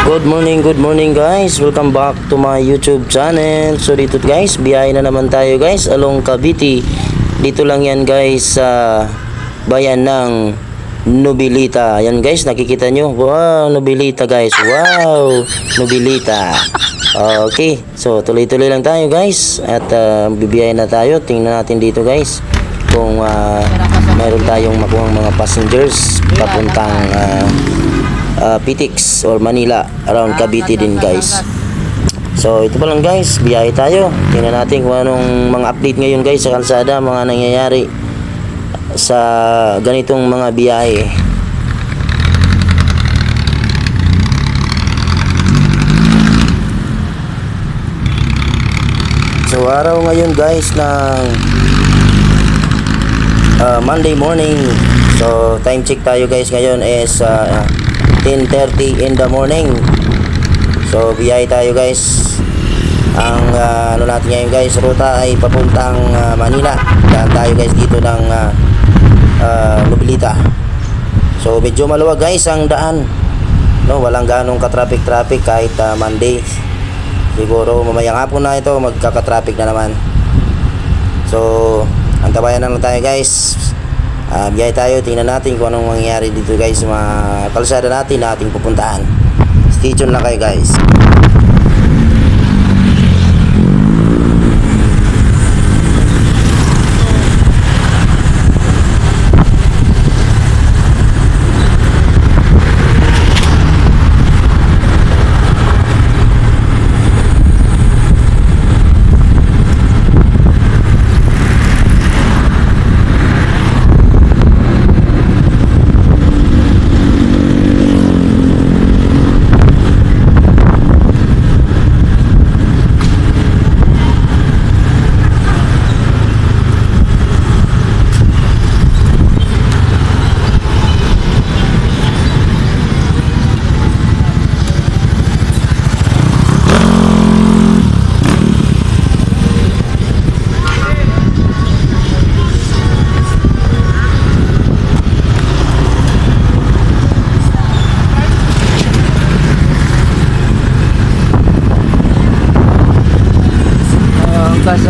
Good morning guys. Welcome back to my YouTube channel. So dito guys, biyahe na naman tayo guys along Cavite. Dito lang yan guys sa bayan ng Nobilita. Yan guys, nakikita nyo. Wow, Nobilita guys. Wow, Nobilita. Okay, so tuloy-tuloy lang tayo guys. At bibiyahe na tayo. Tingnan natin dito guys kung mayroon tayong makuhang mga passengers papuntang PTX or Manila around Cavite din guys. So ito pa lang guys, biyahe tayo. Tingnan natin kung anong mga update ngayon guys sa kalsada, mga nangyayari sa ganitong mga biyahe. So araw ngayon guys ng Monday morning. So time check tayo guys ngayon is 10:30 in the morning. So biyahe tayo guys. Ang ano natin ngayon guys, ruta ay papuntang Manila. Daan tayo guys dito ng Nobilita. So medyo maluwag guys ang daan. No, walang ganong ka-traffic kahit Monday. Siguro mamayang hapon na ito magkaka-traffic na naman. So antabayan na lang tayo guys. Biyahe tayo, tingnan natin kung anong mangyayari dito guys sa mga kalsada natin na ating pupuntahan. Stay tuned lang kayo guys.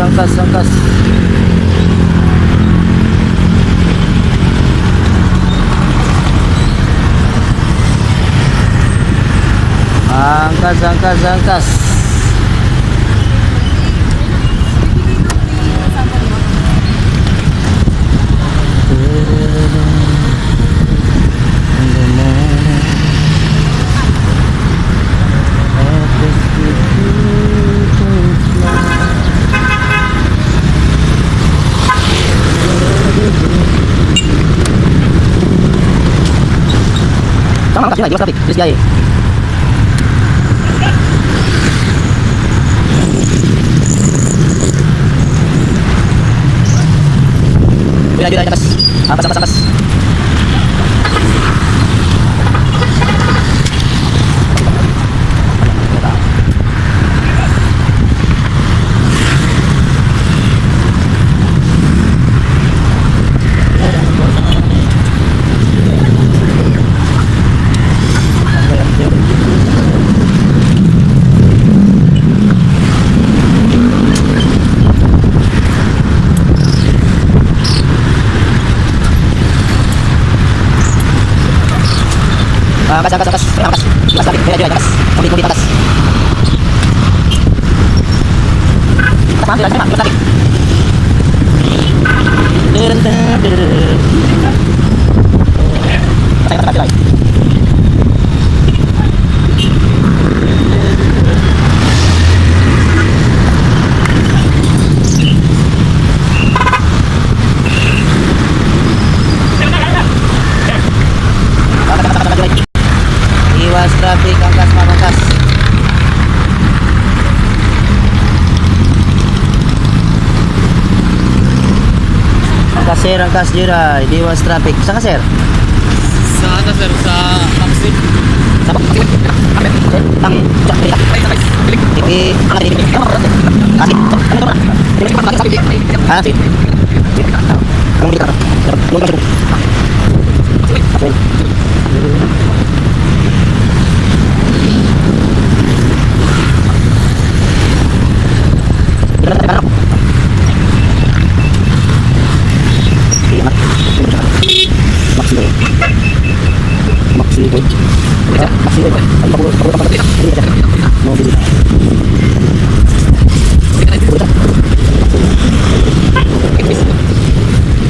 Angkas. Angkas. Tama ka, di traffic. Please biyahe. Bila atas. Atas. Angkas. Mas lagi, biar atas. Kulit atas. Ambil lagi. Lagi. Iwas traffic, angkas. Angkas jira, iwas traffic. Saan ka sir? Sa ano sir? Sa Maxim. Sa Maxim? Tang,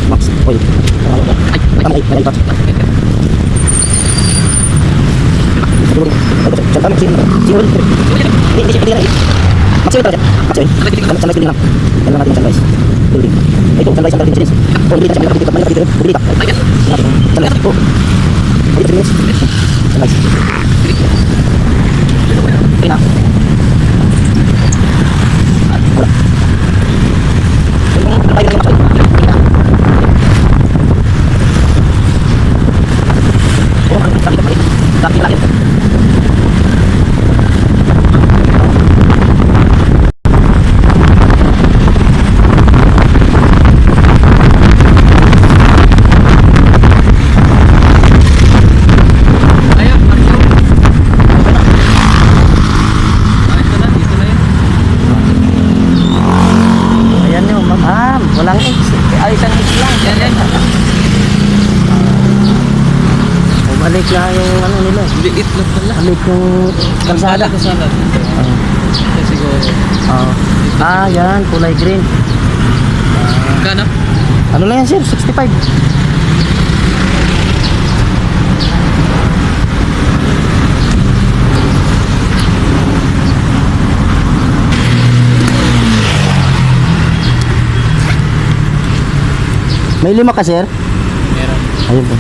Max oil. Ay, Ayun, Marcio. Ito na, dito na yun. ayan yun, ma'am. Walang X. Ay, isang X lang. Yan. Bumalik lang yung ano nila. Liit lang pala. Balik yung kalsada. Kasada. Yan siguro. Oo. Yan. Kulay green. Magkano? Ano lang yan, sir? 65. May 5 ka, sir? Meron. Ayun po.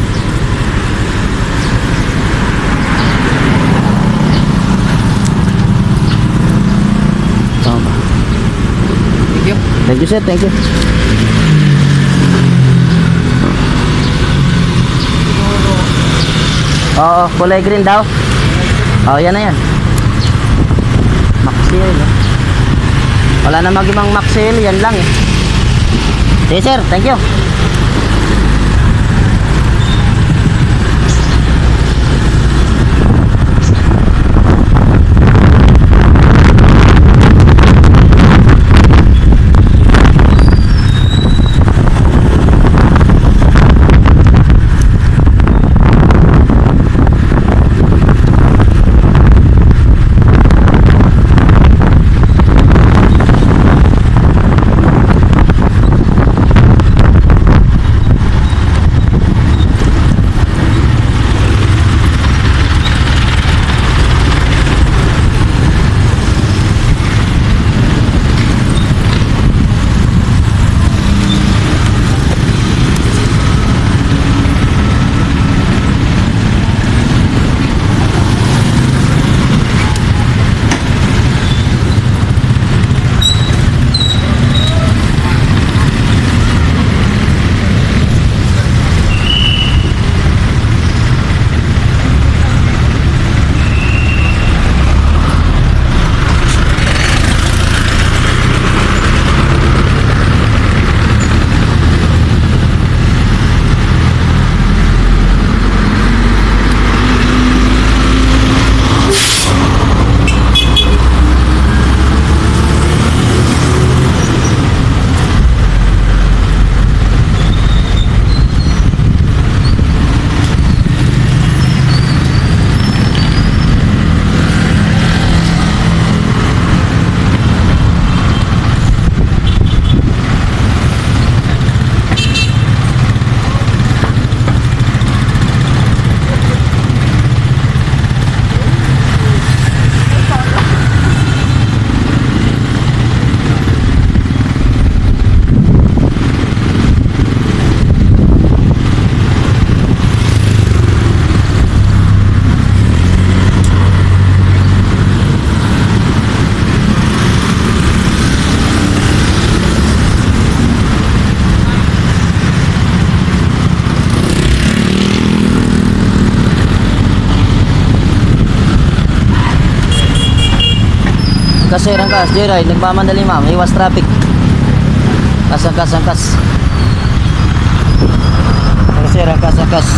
Tama. Thank you. Thank you, sir. Thank you. Oo, kulay green daw. Oo, yan na yan. Maxil. Wala na magimang Maxil, yan lang eh. Sige, sir. Thank you. Kasi rangkas, joyride, nagmamadali ma'am, iwas traffic. Kas. Kasi rangkas.